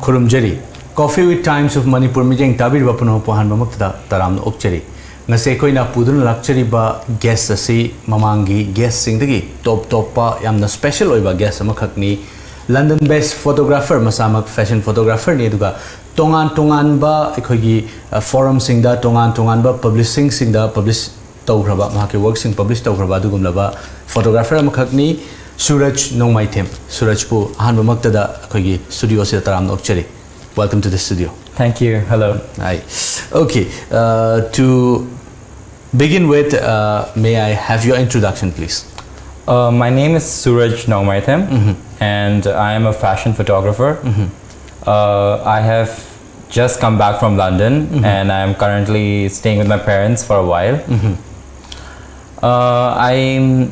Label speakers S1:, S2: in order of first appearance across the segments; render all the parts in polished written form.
S1: Kurumjari, Coffee with Times of Manipur Mijang Tabir Bapuno Pohan Mamukta Taram Okchari. Nasekoina Pudun Luxury Ba guestasi Mamangi guest singdagi top pa yamna special oiba guest amakakni London based photographer masamak fashion photographer ni duga tongan ba ekhogi forum singda tongan ba publishing singda publish tawgraba mahake work sing publish tawgraba dugumlaba photographer amakakni Suraj Nongmaithem. Suraj po ahan bamakta da ekhogi studio se taram okchari. Welcome to the studio.
S2: Thank you. Hello.
S1: Hi. Okay. To begin with, may I have your introduction, please?
S2: My name is Suraj Nongmaithem, and I am a fashion photographer. I have just come back from London, and I am currently staying with my parents for a while. I'm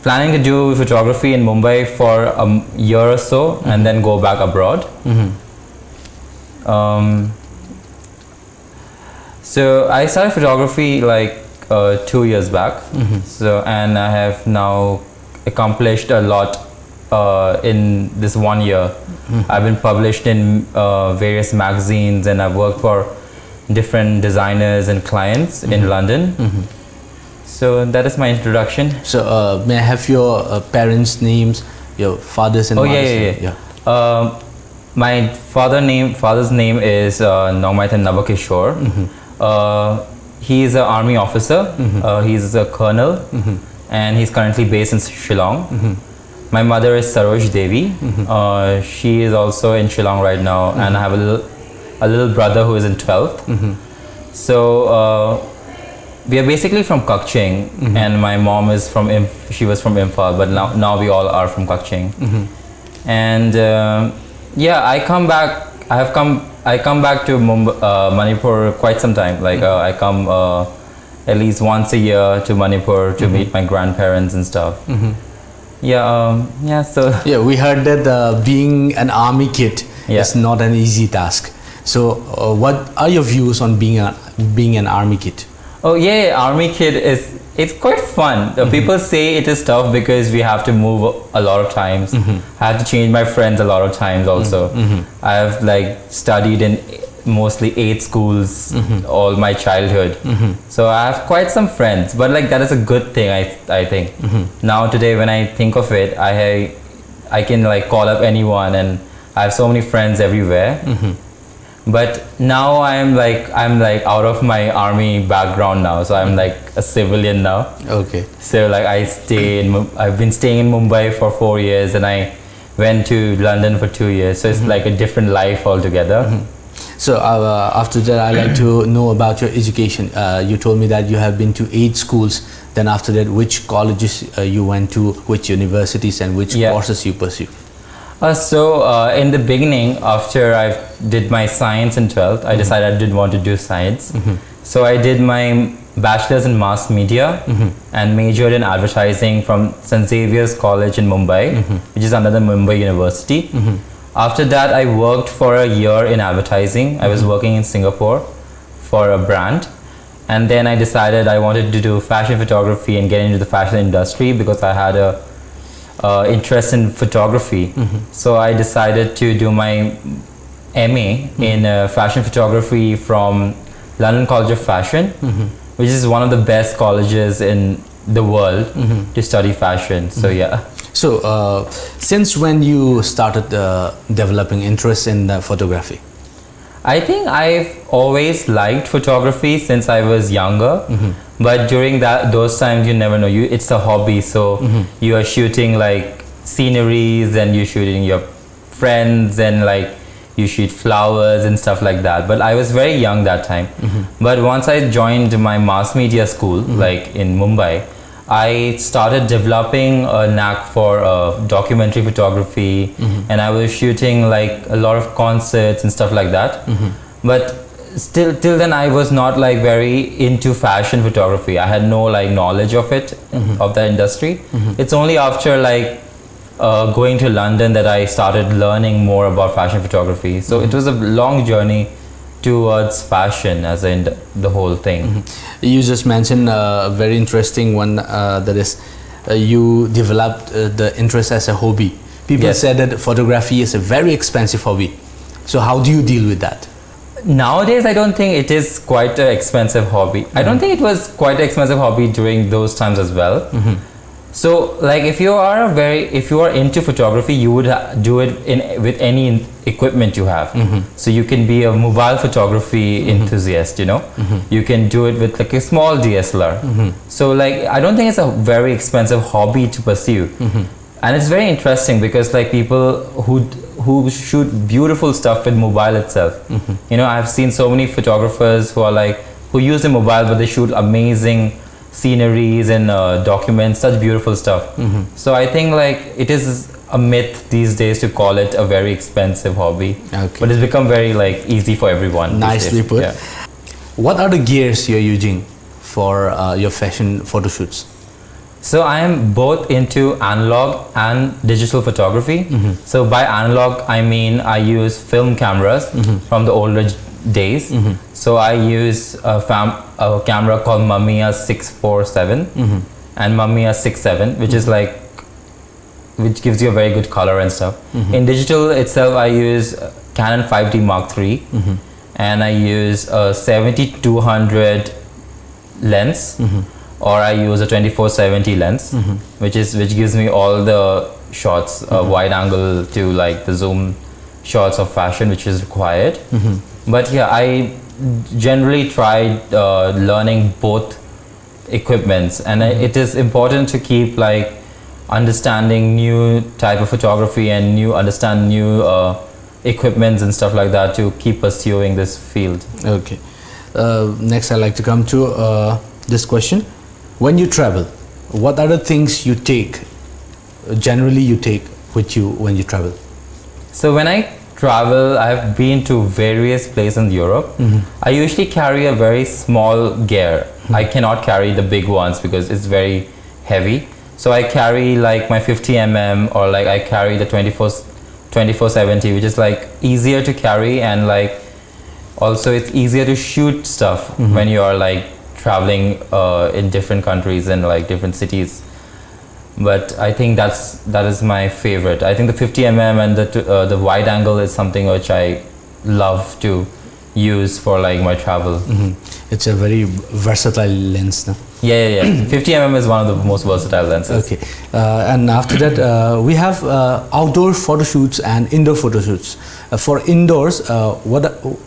S2: planning to do photography in Mumbai for a year or so, and then go back abroad. So I started photography like 2 years back. So, and I have now accomplished a lot in this 1 year. I've been published in various magazines, and I've worked for different designers and clients in London. So that is my introduction.
S1: So may I have your parents' names, your father's and mother's name?
S2: Yeah. My father's name is Nongmaithem Nabakishore. He is an army officer. He's a colonel, and he's currently based in Shillong. My mother is Saroj Devi. She is also in Shillong right now, and I have a little brother who is in 12th. So we are basically from Kakching, and my mom is from she was from Imphal, but now we all are from Kakching. And yeah, I come back to Manipur quite some time. Like I come at least once a year to Manipur to meet my grandparents and stuff. So
S1: yeah, we heard that being an army kid is not an easy task. So what are your views on being an army kid?
S2: Oh yeah, army kid it's quite fun. People say it is tough because we have to move a lot of times. I have to change my friends a lot of times also. I have like studied in mostly 8 schools all my childhood. So I have quite some friends, but like that is a good thing, I think. Now today when I think of it, I can like call up anyone, and I have so many friends everywhere. But now I'm like out of my army background now, so I'm like a civilian now.
S1: Okay.
S2: So like I've been staying in Mumbai for 4 years, and I went to London for 2 years. So it's like a different life altogether.
S1: So after that, I'd like to know about your education. You told me that you have been to 8 schools. Then after that, which colleges you went to, which universities, and which courses you pursued?
S2: So in the beginning, after I did my science in 12th, I decided I did want to do science. So I did my bachelor's in mass media and majored in advertising from St. Xavier's College in Mumbai, which is under the Mumbai University. After that, I worked for a year in advertising. I was working in Singapore for a brand. And then I decided I wanted to do fashion photography and get into the fashion industry because I had a interest in photography. So I decided to do my MA in fashion photography from London College of Fashion, which is one of the best colleges in the world to study fashion. So yeah.
S1: So since when you started developing interest in photography?
S2: I think I've always liked photography since I was younger. But during those times, you never know. It's a hobby, so you are shooting like sceneries, and you're shooting your friends, and like you shoot flowers and stuff like that. But I was very young that time. But once I joined my mass media school, like in Mumbai, I started developing a knack for documentary photography, and I was shooting like a lot of concerts and stuff like that. But till then I was not like very into fashion photography. I had no like knowledge of it, of the industry. It's only after like going to London that I started learning more about fashion photography. So it was a long journey towards fashion as in the whole thing.
S1: You just mentioned a very interesting one, that is you developed the interest as a hobby. People said that photography is a very expensive hobby. So how do you deal with that?
S2: Nowadays, I don't think it is quite an expensive hobby. I don't think it was quite an expensive hobby during those times as well. So, like, if you are into photography, you would do it with any equipment you have. So you can be a mobile photography enthusiast, you know. You can do it with like a small DSLR. So, like, I don't think it's a very expensive hobby to pursue. And it's very interesting because, like, people who shoot beautiful stuff with mobile itself. You know, I've seen so many photographers who use the mobile, but they shoot amazing sceneries and documents, such beautiful stuff. So I think, like, it is a myth these days to call it a very expensive hobby. But it's become very, like, easy for everyone.
S1: Nicely put.
S2: Yeah.
S1: What are the gears you're using for your fashion photo shoots?
S2: So I am both into analog and digital photography. So by analog, I mean I use film cameras from the older days. So I use a camera called Mamiya 647 and Mamiya 67, which is like, which gives you a very good color and stuff. In digital itself, I use Canon 5D Mark III and I use a 70-200 lens. Or I use a 24-70 lens, which gives me all the shots, wide angle to like the zoom shots of fashion, which is required. But yeah, I generally tried learning both equipments, and it is important to keep like understanding new type of photography and understand new equipments and stuff like that to keep pursuing this field.
S1: Okay. Next, I'd like to come to this question. When you travel, what are the things you take, generally you take with you when you travel?
S2: So when I travel, I've been to various places in Europe. I usually carry a very small gear. I cannot carry the big ones because it's very heavy. So I carry like my 50mm or like I carry the 24-70, which is like easier to carry, and like also it's easier to shoot stuff when you are like traveling in different countries and like different cities. But I think that is my favorite. I think the 50mm and the wide angle is something which I love to use for like my travel.
S1: It's a very versatile lens, no?
S2: Yeah. 50mm is one of the most versatile lenses.
S1: Okay. And after that, we have outdoor photo shoots and indoor photo shoots. For indoors,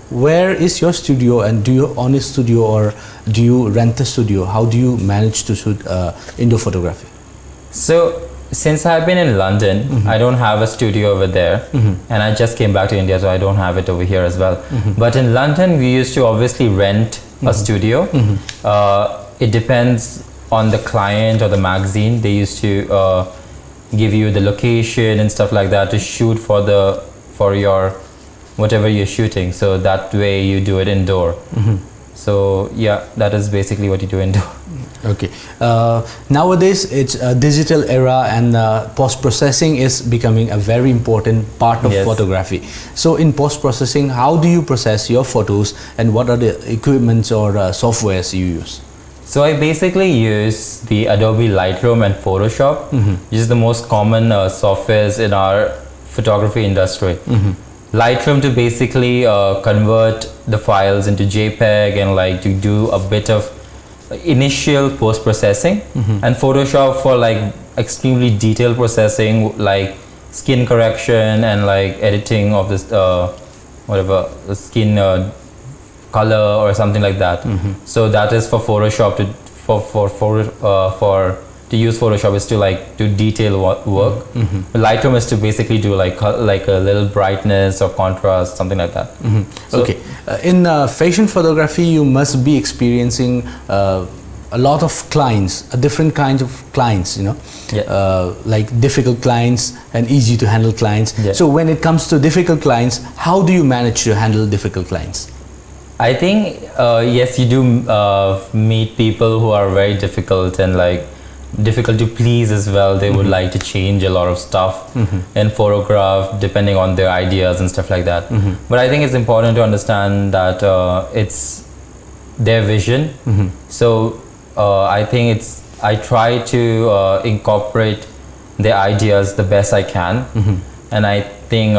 S1: where is your studio, and do you own a studio or do you rent a studio? How do you manage to shoot indoor photography?
S2: So since I've been in London, I don't have a studio over there, and I just came back to India, so I don't have it over here as well. But in London, we used to obviously rent a studio. It depends on the client or the magazine. They used to give you the location and stuff like that to shoot for your whatever you're shooting. So that way you do it indoor. So yeah, that is basically what you do indoor.
S1: Okay. Nowadays it's a digital era, and post-processing is becoming a very important part of photography. So in post-processing, how do you process your photos, and what are the equipments or softwares you use?
S2: So I basically use the Adobe Lightroom and Photoshop, which is the most common softwares in our photography industry. Lightroom to basically convert the files into JPEG and like to do a bit of initial post-processing, and Photoshop for like extremely detailed processing, like skin correction and like editing of this whatever the skin color or something like that. So that is for Photoshop to use Photoshop is to like do detail work. Lightroom is to basically do like a little brightness or contrast, something like that. So
S1: okay. In fashion photography, you must be experiencing a lot of clients, different kinds of clients, you know, like difficult clients and easy to handle clients. So when it comes to difficult clients, how do you manage to handle difficult clients?
S2: I think yes, you do meet people who are very difficult and like difficult to please as well. They would like to change a lot of stuff in photograph depending on their ideas and stuff like that. But I think it's important to understand that it's their vision. So I think I try to incorporate their ideas the best I can. and I think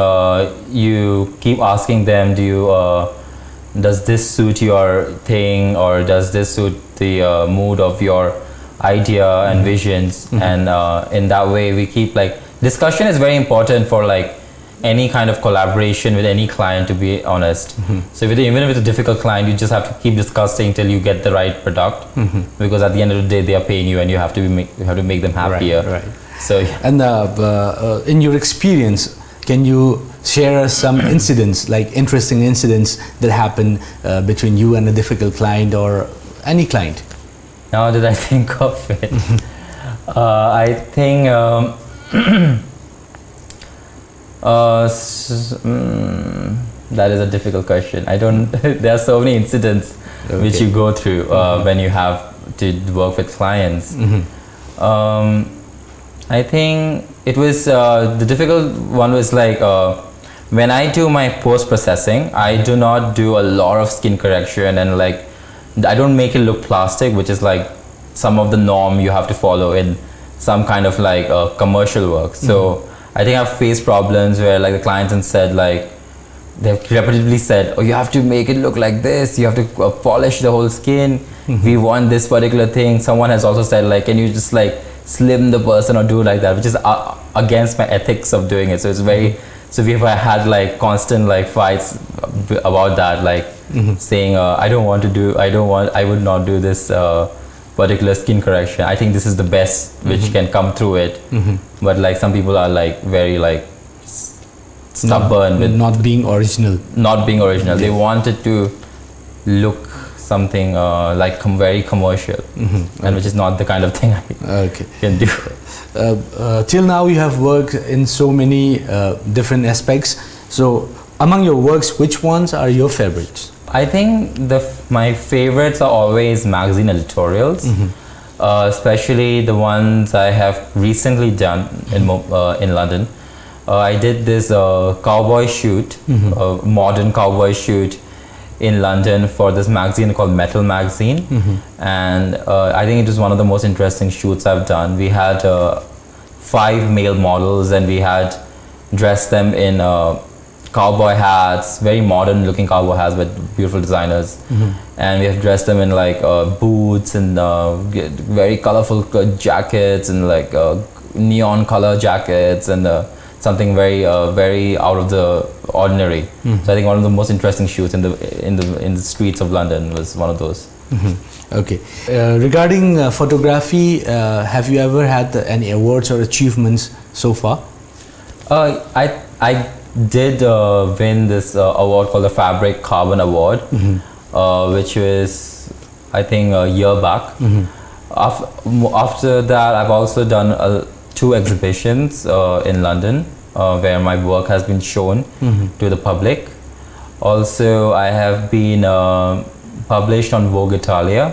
S2: you keep asking them, does this suit your thing, or does this suit the mood of your idea and visions? And in that way we keep like, discussion is very important for like any kind of collaboration with any client, to be honest. So even with a difficult client, you just have to keep discussing till you get the right product, because at the end of the day they are paying you and you have to make them happier.
S1: Right.
S2: So
S1: and in your experience, can you share us some incidents, like interesting incidents that happen between you and a difficult client or any client?
S2: Now that I think of it, I think that is a difficult question. I don't. There are so many incidents which you go through when you have to work with clients. I think it was the difficult one was like when I do my post processing, I do not do a lot of skin correction, and like I don't make it look plastic, which is like some of the norm you have to follow in some kind of like commercial work. So I think I've faced problems where like the clients and said like, they've repetitively said, oh, you have to make it look like this, you have to polish the whole skin, we want this particular thing. Someone has also said like, can you just like slim the person or do like that, which is against my ethics of doing it. So it's very, so we've had like constant like fights about that, like saying I would not do this particular skin correction. I think this is the best which can come through it. But like some people are like very like stubborn with
S1: not being original.
S2: They wanted to look something like very commercial, and which is not the kind of thing I can do.
S1: Till now you have worked in so many different aspects. So among your works, which ones are your favorites?
S2: I think my favorites are always magazine editorials, especially the ones I have recently done in London. I did this cowboy shoot, modern cowboy shoot in London for this magazine called Metal Magazine, and I think it was one of the most interesting shoots I've done. We had 5 male models, and we had dressed them in cowboy hats, very modern looking cowboy hats with beautiful designers, and we have dressed them in like boots and very colorful jackets and like neon color jackets and something very very out of the ordinary. So I think one of the most interesting shoots in the streets of London was one of those.
S1: Okay. Regarding photography, have you ever had any awards or achievements so far?
S2: I did win this award called the Fabric Carbon Award, which was I think a year back. After that, I've also done 2 exhibitions in London where my work has been shown to the public. Also, I have been published on Vogue Italia,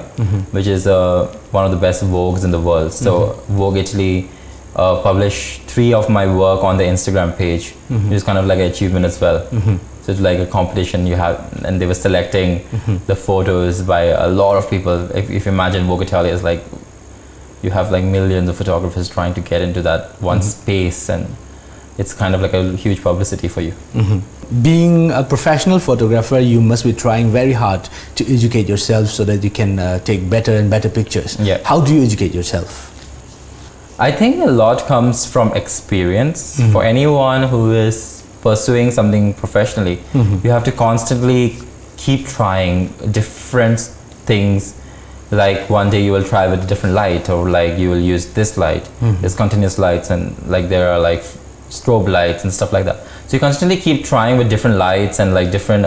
S2: which is one of the best Vogues in the world. So Vogue Italy published 3 of my work on the Instagram page, which is kind of like an achievement as well. So it's like a competition you have, and they were selecting the photos by a lot of people. If you imagine Vogue Italia is like, you have like millions of photographers trying to get into that one space, and it's kind of like a huge publicity for you.
S1: Being a professional photographer, you must be trying very hard to educate yourself so that you can take better and better pictures.
S2: Yeah.
S1: How do you educate yourself?
S2: I think a lot comes from experience. For anyone who is pursuing something professionally, you have to constantly keep trying different things. Like one day you will try with a different light, or like you will use this light. There's continuous lights, and like there are like strobe lights and stuff like that. So you constantly keep trying with different lights and like different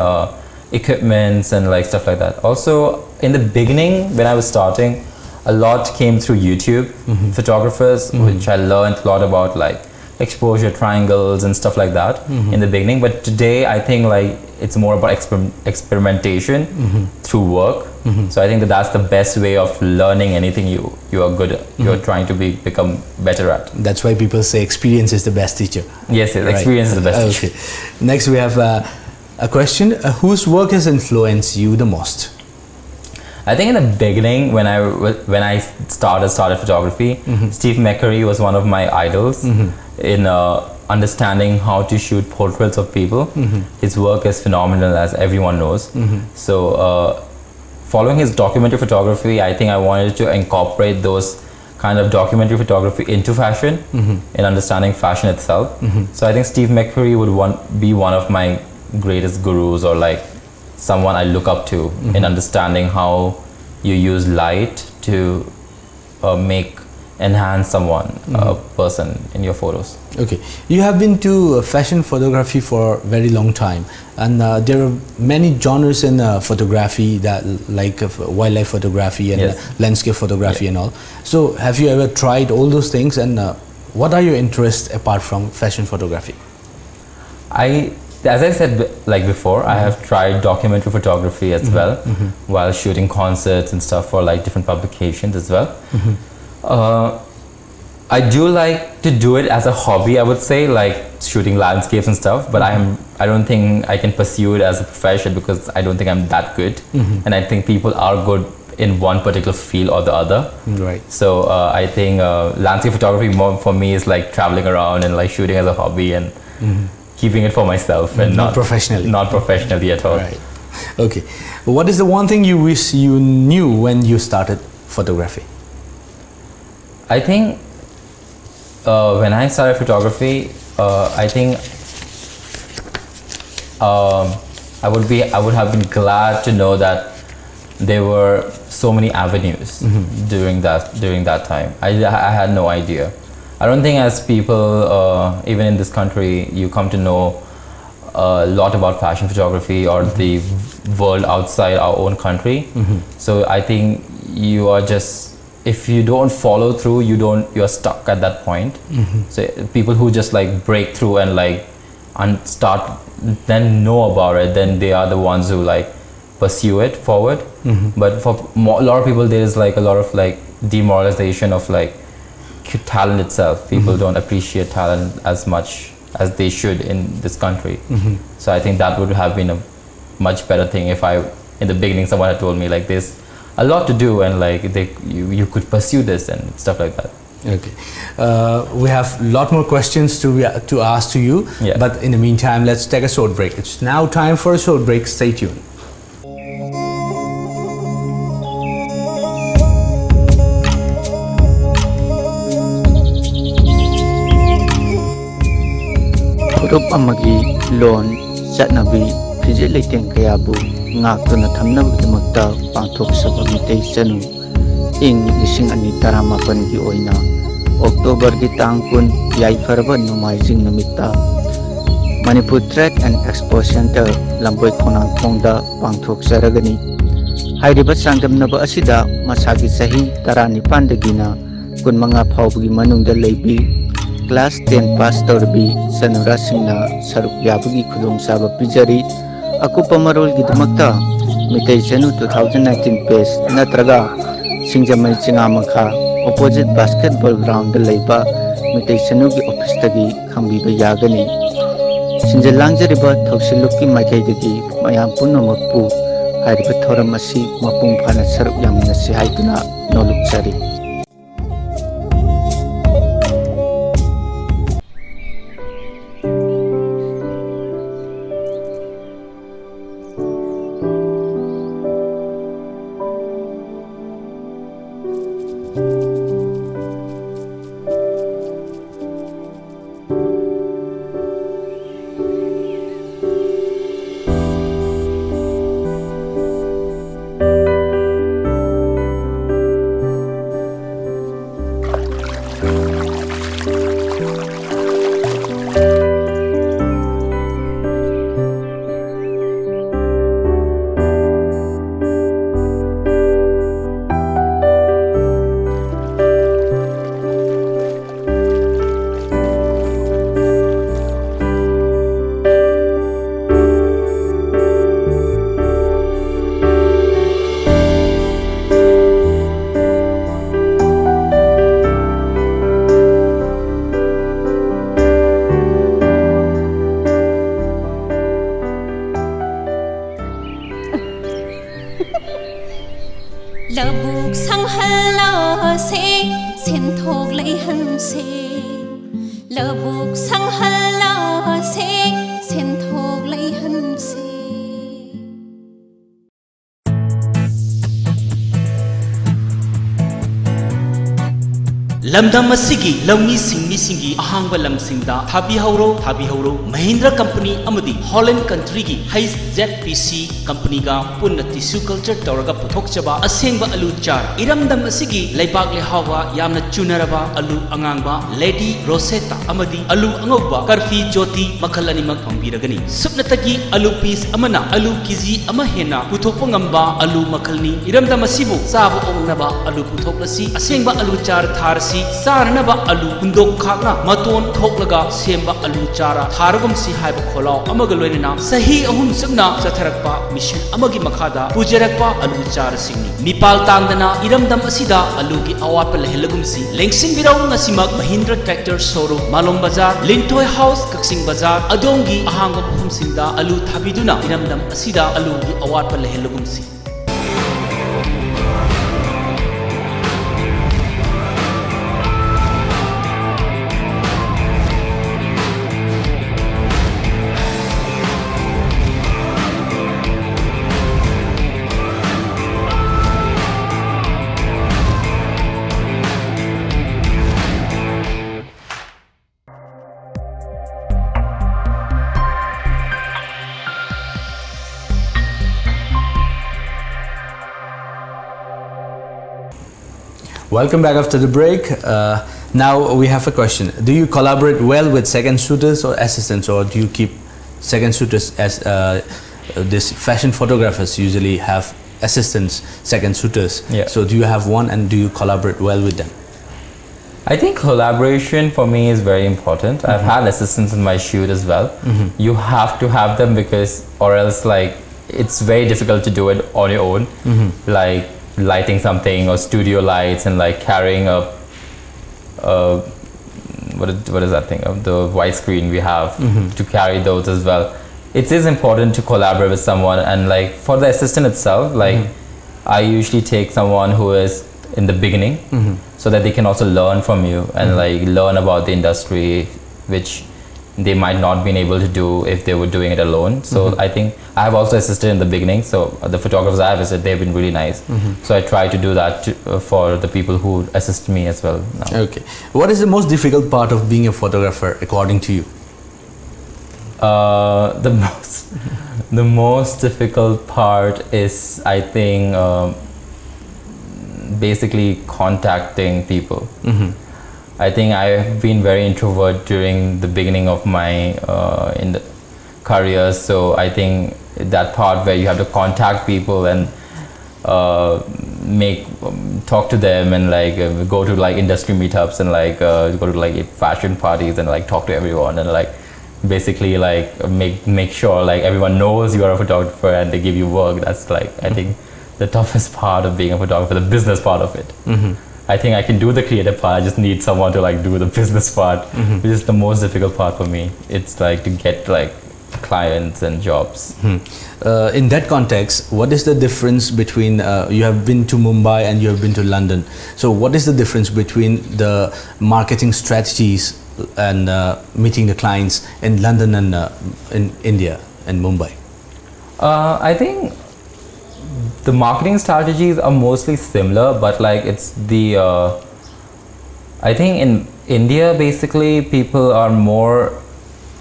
S2: equipments and like stuff like that. Also in the beginning when I was starting, a lot came through YouTube photographers, which I learned a lot about like exposure triangles and stuff like that in the beginning. But today I think like it's more about experimentation through work. So I think that's the best way of learning anything you are good at, you're trying to become better at.
S1: That's why people say experience is the best teacher.
S2: Yes, right. Experience is the best teacher.
S1: Next we have a question. Whose work has influenced you the most?
S2: I think in the beginning when I started photography, Steve McCurry was one of my idols in understanding how to shoot portraits of people. His work is phenomenal, as everyone knows. So following his documentary photography, I think I wanted to incorporate those kind of documentary photography into fashion and understanding fashion itself. So I think Steve McCurry would be one of my greatest gurus, or like someone I look up to in understanding how you use light to enhance someone, a person in your photos.
S1: Okay, you have been to fashion photography for a very long time, and there are many genres in photography, that like wildlife photography and landscape photography and all. So have you ever tried all those things, and what are your interests apart from fashion photography?
S2: As I said like before, I have tried documentary photography as well, while shooting concerts and stuff for like different publications as well. I do like to do it as a hobby, I would say, like shooting landscapes and stuff, but I don't think I can pursue it as a profession, because I don't think I'm that good. And I think people are good in one particular field or the other.
S1: Right.
S2: So I think landscape photography more for me is like traveling around and like shooting as a hobby and keeping it for myself, and
S1: not professionally.
S2: Not professionally at all.
S1: Right. Okay. What is the one thing you wish you knew when you started photography?
S2: I think when I started photography, I think I would have been glad to know that there were so many avenues during that time. I had no idea. I don't think as people, even in this country, you come to know a lot about fashion photography or the world outside our own country. So I think you are just, if you don't follow through, you're stuck at that point. So people who just like break through and like start, then know about it, then they are the ones who like pursue it forward. But for a lot of people, there is like a lot of like demoralization of like talent itself. People don't appreciate talent as much as they should in this country. So I think that would have been a much better thing if in the beginning someone had told me like this a lot to do, and like you could pursue this and stuff like that.
S1: Okay, we have a lot more questions to ask to you, but in the meantime, let's take a short break. It's now time for a short break. Stay tuned.
S3: Furup amagi loan chatnabi fizit leiteng kayabu ngakuna thamnabagidmakta pangthoksaba mitei chanu ing 2018 gi oina October gi tang 10 yaifarba numaijing namitta Manipur Trade and Expo Center Lamboi Khonang Thongda pangthoksaragani. Hairiba sangdamnaba asida masagi sahi 19 dagina 15 phawbagi manungda leibi Class 10 pass tawrabi sanura singna saruk yabagi khudong saba pijari. Akupa marol gidamakta mitei chanu 2019 page natraga singjamai chingamakha opposite basketball ground da leiba mitei chanu gi office tagi khangbiba yagani. Sinjal langjariba thausilukki maikaidagi mayam punamakpu hairiba thoram asi mapung phana saruk yaminasi haituna nolukchari.
S4: Labuk sang hala se sen thok lai han se
S5: Lamdam asigi lawmi singmi singi ahangba lamsingda thabi hauro Mahindra company amadi Holland country gi HZPC company ga punna tissue culture tawraga puthokchaba asengba alu char iramdam asigi laibak lehawa yamna chunaraba alu angangba Lady Rosetta amadi alu angogba karfi jyoti makal animak pambiragani supnatagi alu piece amana alu kg ama hena puthokpa ngamba alu makalni iramdam asibu sabu ongnaba alu puthoklasi asengba alu char tharsi Saranaba alu hundok khakna maton thoklaga semba alu chara tharagum si haiba kholaw amagaloinina sahi ahum sabna chatharakpa mission amagi makhada pujarakpa alu chara singni mipal tangdana iramdam asida alu gi awapa lehelagum si lengsing birau ngasimak Mahindra tractor showroom Malong Bazar Lintoy House Kaksing Bazar adongi ahangba phum singda alu thabiduna iramdam asida alu gi awapa lehelagum si
S1: Welcome back after the break. Now we have a question. Do you collaborate well with second shooters or assistants, or do you keep second shooters as these fashion photographers usually have assistants, second shooters?
S2: Yeah.
S1: So do you have one, and do you collaborate well with them?
S2: I think collaboration for me is very important. I've had assistants in my shoot as well. You have to have them because, or else like it's very difficult to do it on your own. Like lighting something or studio lights and like carrying a what is that thing of the widescreen we have to carry those as well. It is important to collaborate with someone, and like for the assistant itself, like I usually take someone who is in the beginning so that they can also learn from you and like learn about the industry, which they might not been able to do if they were doing it alone. So I think I have also assisted in the beginning. So the photographers I have assisted, they've been really nice. So I try to do that for the people who assist me as well now.
S1: Okay. What is the most difficult part of being a photographer according to you?
S2: The most difficult part is, I think, basically contacting people. I think I've been very introvert during the beginning of my in the career, so I think that part where you have to contact people and talk to them and like go to like industry meetups and like go to like fashion parties and like talk to everyone and like basically like make sure like everyone knows you are a photographer and they give you work. That's like I think the toughest part of being a photographer, the business part of it. I think I can do the creative part. I just need someone to like do the business part, which is the most difficult part for me. It's like to get like clients and jobs.
S1: In that context, what is the difference between you have been to Mumbai and you have been to London? So what is the difference between the marketing strategies and meeting the clients in London and in India and Mumbai?
S2: I think the marketing strategies are mostly similar, but like it's the I think in India basically people are more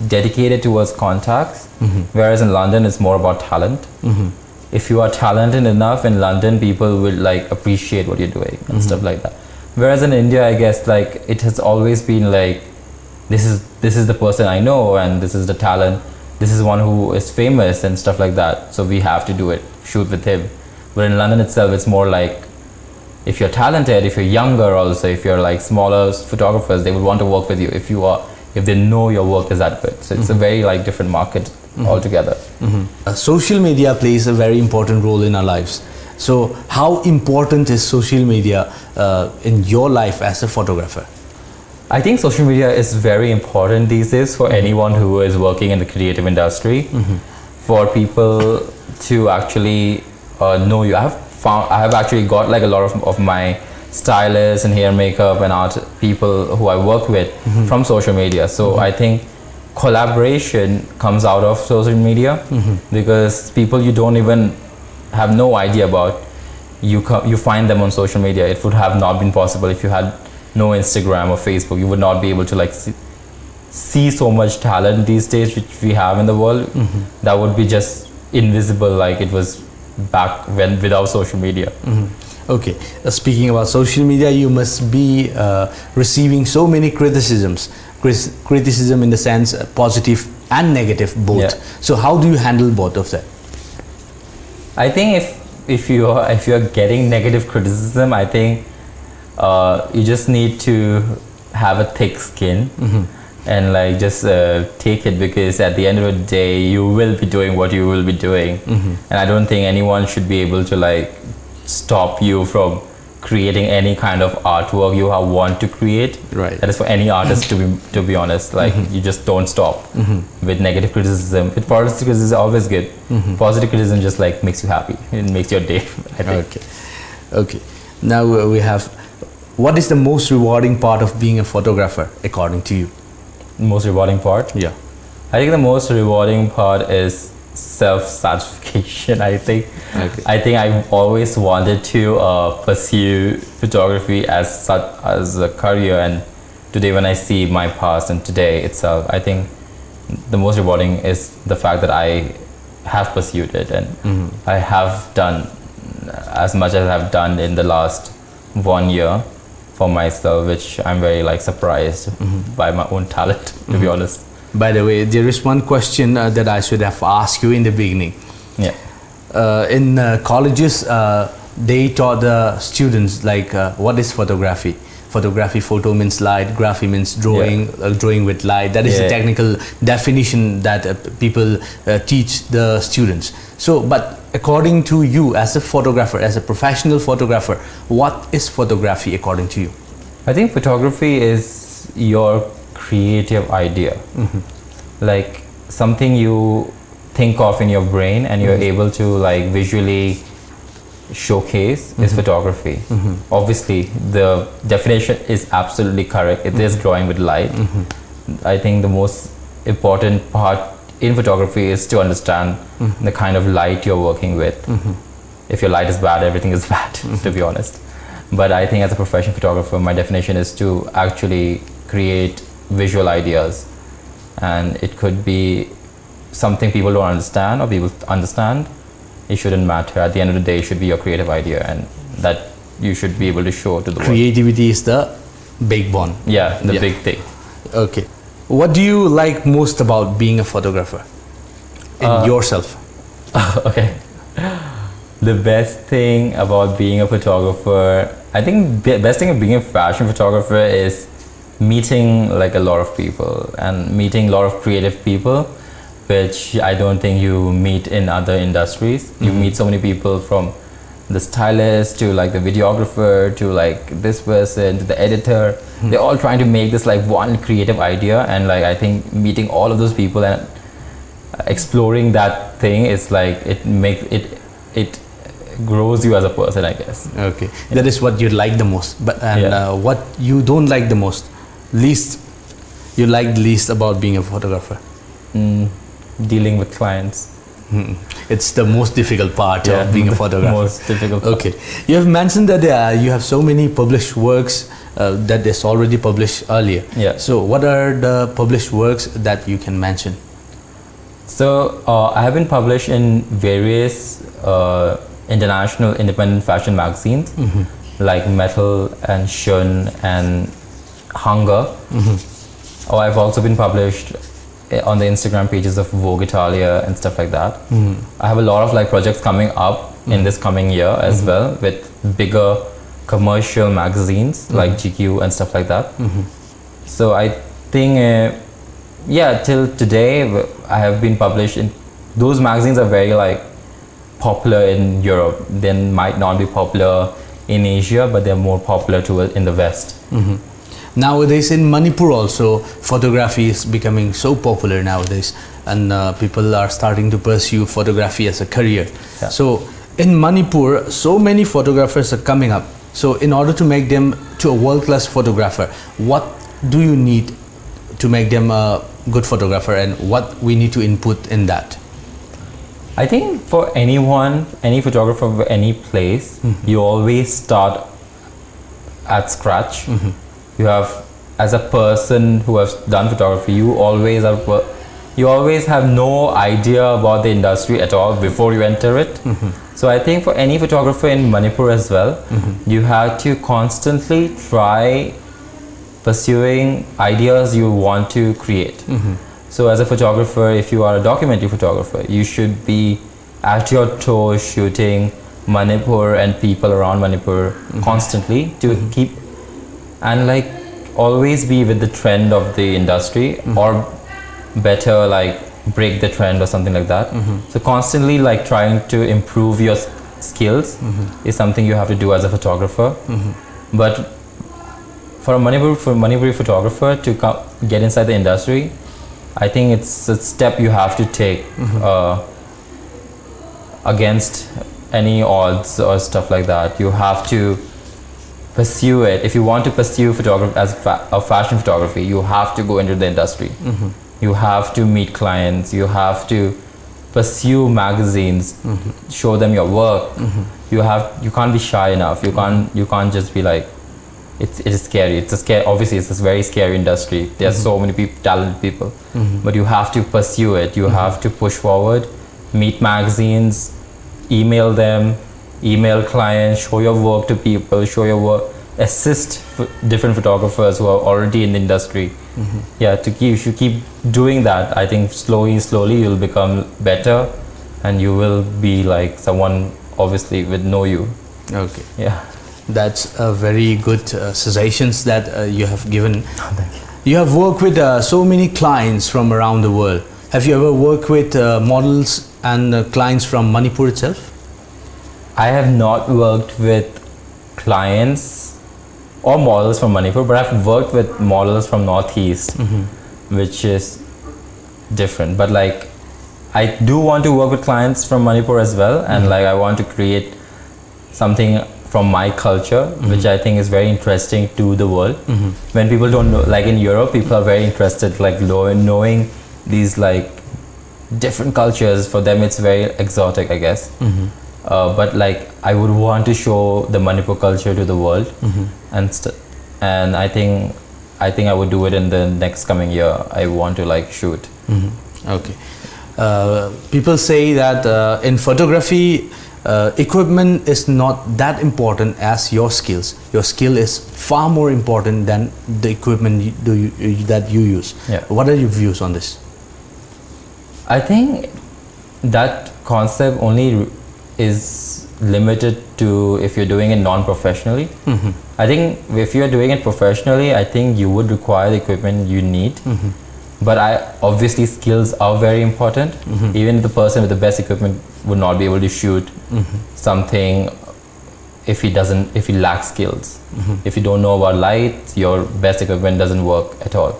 S2: dedicated towards contacts, whereas in London it's more about talent. If you are talented enough in London, people will like appreciate what you're doing and stuff like that. Whereas in India, I guess like it has always been like this is the person I know and this is the talent, this is one who is famous and stuff like that, so we have to do it, shoot with him. But in London itself, it's more like if you're talented, if you're younger also, if you're like smaller photographers, they would want to work with you if they know your work is that good. So it's a very like different market altogether.
S1: Social media plays a very important role in our lives. So how important is social media in your life as a photographer?
S2: I think social media is very important these days for anyone who is working in the creative industry. For people to actually know you. I have actually got like a lot of my stylists and hair makeup and art people who I work with from social media. So I think collaboration comes out of social media because people you don't even have no idea about, you find them on social media. It would have not been possible if you had no Instagram or Facebook. You would not be able to like see so much talent these days which we have in the world. That would be just invisible like it was back when without social media.
S1: Okay, speaking about social media, you must be receiving so many criticisms. Criticism in the sense positive and negative both.
S2: Yeah.
S1: So how do you handle both of that?
S2: I think if you're getting negative criticism, I think you just need to have a thick skin and like just take it, because at the end of the day you will be doing what you will be doing, and I don't think anyone should be able to like stop you from creating any kind of artwork you want to create.
S1: Right.
S2: That is for any artist to be honest. Like you just don't stop with negative criticism. With positive criticism is always good. Positive criticism just like makes you happy. It makes your day. I think.
S1: Okay. Now we have, what is the most rewarding part of being a photographer according to you?
S2: Most rewarding part?
S1: Yeah.
S2: I think the most rewarding part is self-satisfaction. I think I've always wanted to pursue photography as a career, and today when I see my past and today itself, I think the most rewarding is the fact that I have pursued it, and I have done as much as I've done in the last 1 year for myself, which I'm very like surprised by my own talent, to be honest.
S1: By the way, there is one question that I should have asked you in the beginning.
S2: Yeah.
S1: In colleges, they taught the students like what is photography. Photography, photo means light, graphy means drawing, drawing with light. That is the technical definition that people teach the students. So, but according to you as a photographer, as a professional photographer, what is photography according to you?
S2: I think photography is your creative idea, like something you think of in your brain and you're able to like visually showcase is photography. Obviously the definition is absolutely correct. It is drawing with light. I think the most important part in photography is to understand the kind of light you're working with. If your light is bad, everything is bad, to be honest. But I think as a professional photographer, my definition is to actually create visual ideas, and it could be something people don't understand or people understand. It shouldn't matter. At the end of the day, it should be your creative idea, and that you should be able to show to the world.
S1: Creativity is the big one.
S2: Yeah, the big thing.
S1: Okay. What do you like most about being a photographer in yourself?
S2: Okay. The best thing about being a photographer, I think the best thing of being a fashion photographer is meeting like a lot of people and meeting a lot of creative people, which I don't think you meet in other industries. You meet so many people, from the stylist to like the videographer to like this person to the editor. They're all trying to make this like one creative idea, and like I think meeting all of those people and exploring that thing is like it grows you as a person, I guess.
S1: Okay, that is what you like the most. But what you don't like the most, you like the least about being a photographer?
S2: Dealing with clients.
S1: It's the most difficult part of being a photographer.
S2: Most difficult part.
S1: Okay, you have mentioned that you have so many published works that is already published earlier.
S2: Yeah.
S1: So what are the published works that you can mention?
S2: So I have been published in various international independent fashion magazines like Metal and Shun and Hunger. Or I've also been published on the Instagram pages of Vogue Italia and stuff like that. I have a lot of like projects coming up in this coming year as well, with bigger commercial magazines like GQ and stuff like that. So I think till today I have been published in those magazines. Are very like popular in Europe. They might not be popular in Asia, but they're more popular in the West.
S1: Nowadays in Manipur also, photography is becoming so popular nowadays, and people are starting to pursue photography as a career.
S2: Yeah.
S1: So in Manipur, so many photographers are coming up. So in order to make them to a world-class photographer, what do you need to make them a good photographer, and what we need to input in that?
S2: I think for anyone, any photographer of any place, you always start at scratch. You have, as a person who has done photography, you always have no idea about the industry at all before you enter it. So I think for any photographer in Manipur as well, you have to constantly try pursuing ideas you want to create. So as a photographer, if you are a documentary photographer, you should be at your toes shooting Manipur and people around Manipur constantly to keep, and like always be with the trend of the industry, or better like break the trend or something like that. So constantly like trying to improve your skills is something you have to do as a photographer. But for a Manipuri photographer to get inside the industry, I think it's a step you have to take against any odds or stuff like that. You have to pursue it. If you want to pursue photography as a fashion photography, you have to go into the industry. You have to meet clients. You have to pursue magazines, show them your work. You can't be shy enough. You can't just be like, it is scary. Obviously, it's a very scary industry. There are so many talented people, but you have to pursue it. You have to push forward, meet magazines, email them, email clients, show your work to people, show your work, assist different photographers who are already in the industry. Yeah, you should keep doing that. I think slowly you'll become better, and you will be like someone obviously would know you.
S1: Okay.
S2: Yeah.
S1: That's a very good suggestions that you have given.
S2: Thank you.
S1: You have worked with so many clients from around the world. Have you ever worked with models and clients from Manipur itself?
S2: I have not worked with clients or models from Manipur, but I've worked with models from Northeast, which is different. But like, I do want to work with clients from Manipur as well, and like I want to create something from my culture, which I think is very interesting to the world. When people don't know, like in Europe, people are very interested, like knowing these like different cultures. For them, it's very exotic, I guess. But like, I would want to show the Manipur culture to the world, and I think I would do it in the next coming year. I want to like shoot.
S1: Okay. People say that in photography, equipment is not that important as your skills. Your skill is far more important than the equipment that you use.
S2: Yeah.
S1: What are your views on this?
S2: I think that concept only is limited to if you're doing it non-professionally. I think if you're doing it professionally, I think you would require the equipment you need. But obviously skills are very important. Even the person with the best equipment would not be able to shoot something if he lacks skills. If you don't know about light, your best equipment doesn't work at all.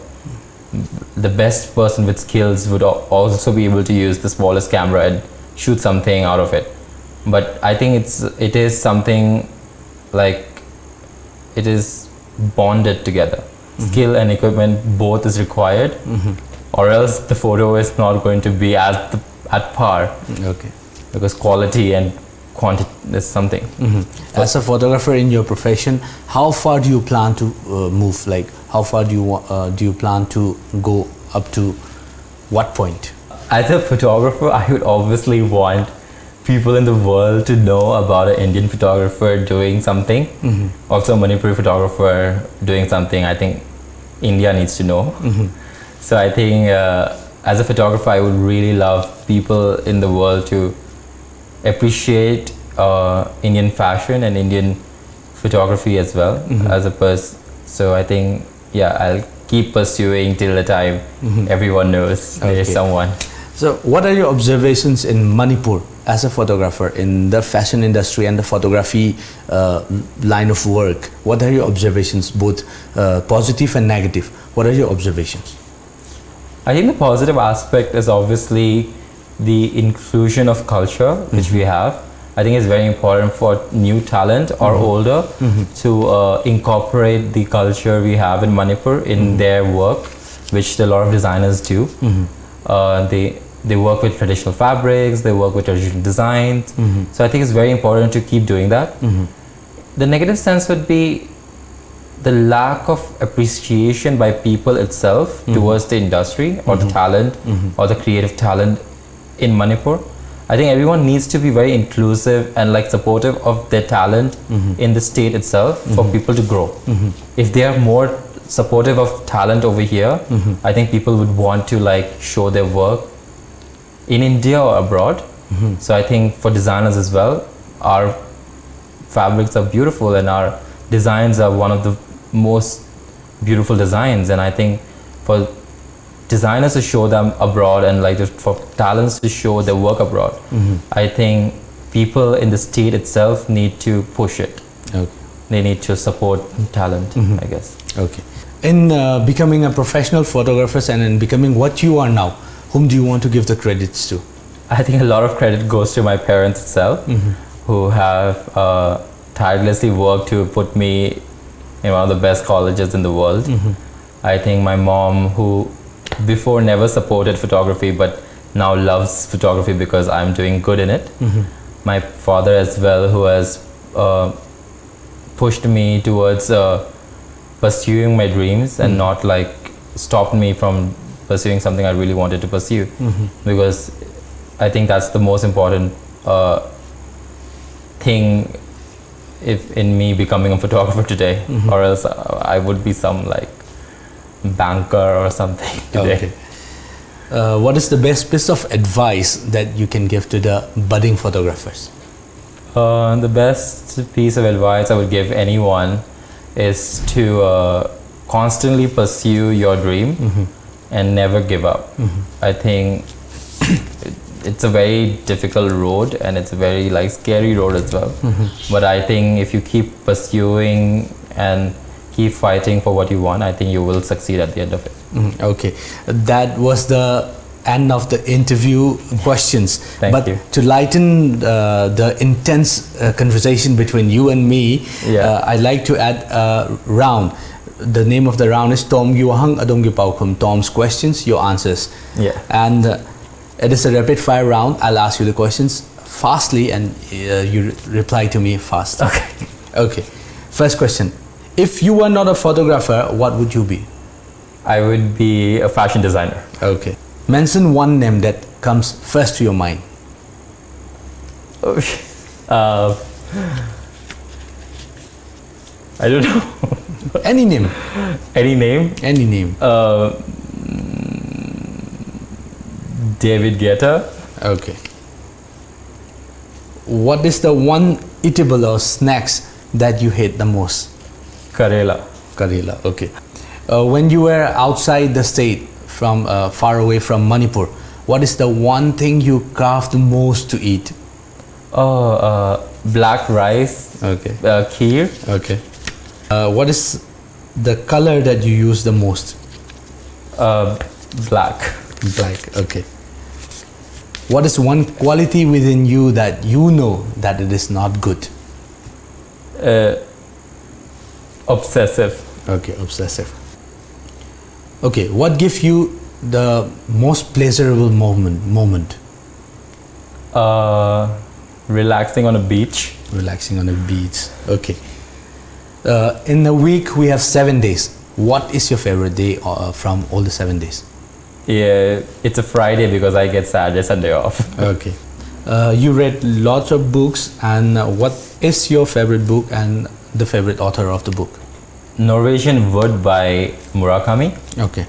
S2: The best person with skills would also be able to use the smallest camera and shoot something out of it. But I think it is something like, it is bonded together. Skill and equipment both is required, or else the photo is not going to be at par. Okay. Because quality and quantity is something.
S1: As a photographer in your profession, how far do you plan to move? Like, how far do you plan to go up to what point?
S2: As a photographer, I would obviously want people in the world to know about an Indian photographer doing something. Also a Manipuri photographer doing something. I think India needs to know. So I think as a photographer, I would really love people in the world to appreciate Indian fashion and Indian photography as well as a person. So I think, yeah, I'll keep pursuing till the time everyone knows there's someone.
S1: So what are your observations in Manipur as a photographer in the fashion industry and the photography line of work? What are your observations, both positive and negative? What are your observations?
S2: I think the positive aspect is obviously the inclusion of culture, which we have. I think it's very important for new talent or older to incorporate the culture we have in Manipur in their work, which a lot of designers do. They work with traditional fabrics, they work with traditional designs. So I think it's very important to keep doing that. The negative sense would be the lack of appreciation by people itself towards the industry or the talent or the creative talent in Manipur. I think everyone needs to be very inclusive and like supportive of their talent in the state itself for people to grow. If they are more supportive of talent over here, I think people would want to like show their work in India or abroad. So I think for designers as well, our fabrics are beautiful and our designs are one of the most beautiful designs, and I think for designers to show them abroad and like for talents to show their work abroad, I think people in the state itself need to push it. They need to support talent, I guess.
S1: Okay. In becoming a professional photographer and in becoming what you are now, whom do you want to give the credits to?
S2: I think a lot of credit goes to my parents itself, who have tirelessly worked to put me in one of the best colleges in the world. I think my mom, who before never supported photography but now loves photography because I'm doing good in it. My father as well, who has pushed me towards pursuing my dreams and not like stopped me from pursuing something I really wanted to pursue, because I think that's the most important thing if in me becoming a photographer today, or else I would be some like banker or something today.
S1: Okay. What is the best piece of advice that you can give to the budding photographers?
S2: The best piece of advice I would give anyone is to constantly pursue your dream and never give up. I think it's a very difficult road and it's a very like scary road as well. But I think if you keep pursuing and keep fighting for what you want, I think you will succeed at the end of it.
S1: Okay, that was the end of the interview questions.
S2: Thank you.
S1: To lighten the intense conversation between you and me, I'd like to add a round. The name of the round is Tom Yuahang Adonggi Paukum. Tom's questions, your answers. And it is a rapid fire round. I'll ask you the questions fastly and you reply to me fast. Okay. First question. If you were not a photographer, what would you be?
S2: I would be a fashion designer.
S1: Okay. Mention one name that comes first to your mind.
S2: I don't know.
S1: Any name.
S2: Any name?
S1: Any name.
S2: David Guetta.
S1: Okay. What is the one eatable or snacks that you hate the most?
S2: Karela.
S1: Karela, okay. When you were outside the state, from far away from Manipur, what is the one thing you craved most to eat?
S2: Black rice.
S1: Okay.
S2: Kheer.
S1: Okay. What is the color that you use the most?
S2: Black.
S1: Black, okay. What is one quality within you that you know that it is not good?
S2: Obsessive.
S1: Okay, obsessive. Okay, what gives you the most pleasurable moment?
S2: Relaxing on a beach.
S1: Relaxing on a beach. Okay. In a week we have 7 days. What is your favorite day from all the 7 days?
S2: Yeah, it's a Friday because I get Saturday, Sunday off.
S1: Okay. You read lots of books, and what is your favorite book and the favorite author of the book?
S2: Norwegian Wood by Murakami.
S1: Okay.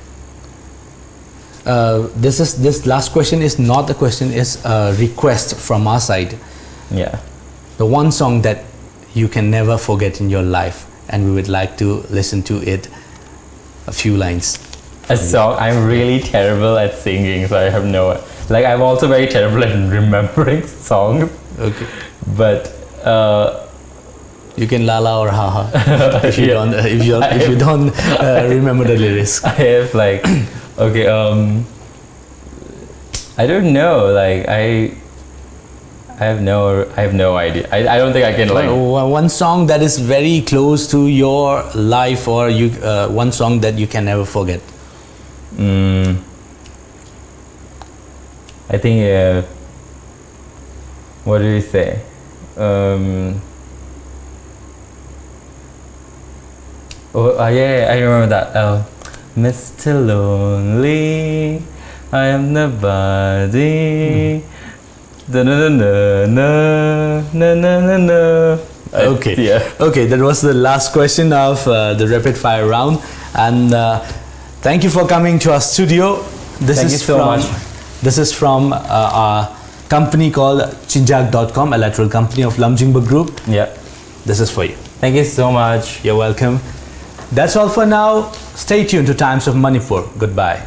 S1: This last question is not a question, it's a request from our side.
S2: Yeah.
S1: The one song that you can never forget in your life, and we would like to listen to it, a few lines.
S2: A song. I'm really terrible at singing, so I have no. Like, I'm also very terrible at remembering songs.
S1: Okay.
S2: But
S1: you can lala or haha if you don't remember the lyrics.
S2: I have like okay. I don't know. Like I have no idea. I don't think I can like.
S1: One song that is very close to your life, or one song that you can never forget.
S2: I think. What did he say? Yeah, I remember that. Mr. Lonely, I am nobody.
S1: Okay.
S2: Yeah.
S1: Okay, that was the last question of the rapid fire round, and thank you for coming to our studio.
S2: Thank you so much.
S1: This is from our company called Chinjak.com, a lateral company of Lamjingba Group.
S2: Yeah.
S1: This is for you.
S2: Thank you so much.
S1: You're welcome. That's all for now. Stay tuned to Times of Manipur. Goodbye.